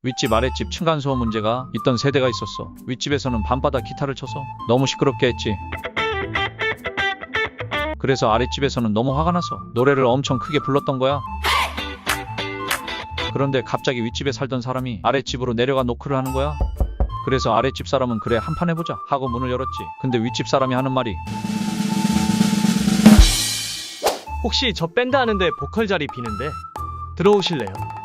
윗집 아랫집 층간소음 문제가 있던 세대가 있었어. 윗집에서는 밤바다 기타를 쳐서 너무 시끄럽게 했지. 그래서 아랫집에서는 너무 화가 나서 노래를 엄청 크게 불렀던 거야. 그런데 갑자기 윗집에 살던 사람이 아랫집으로 내려가 노크를 하는 거야. 그래서 아랫집 사람은 그래 한판 해보자 하고 문을 열었지. 근데 윗집 사람이 하는 말이 혹시 저 밴드 하는데 보컬 자리 비는데 들어오실래요?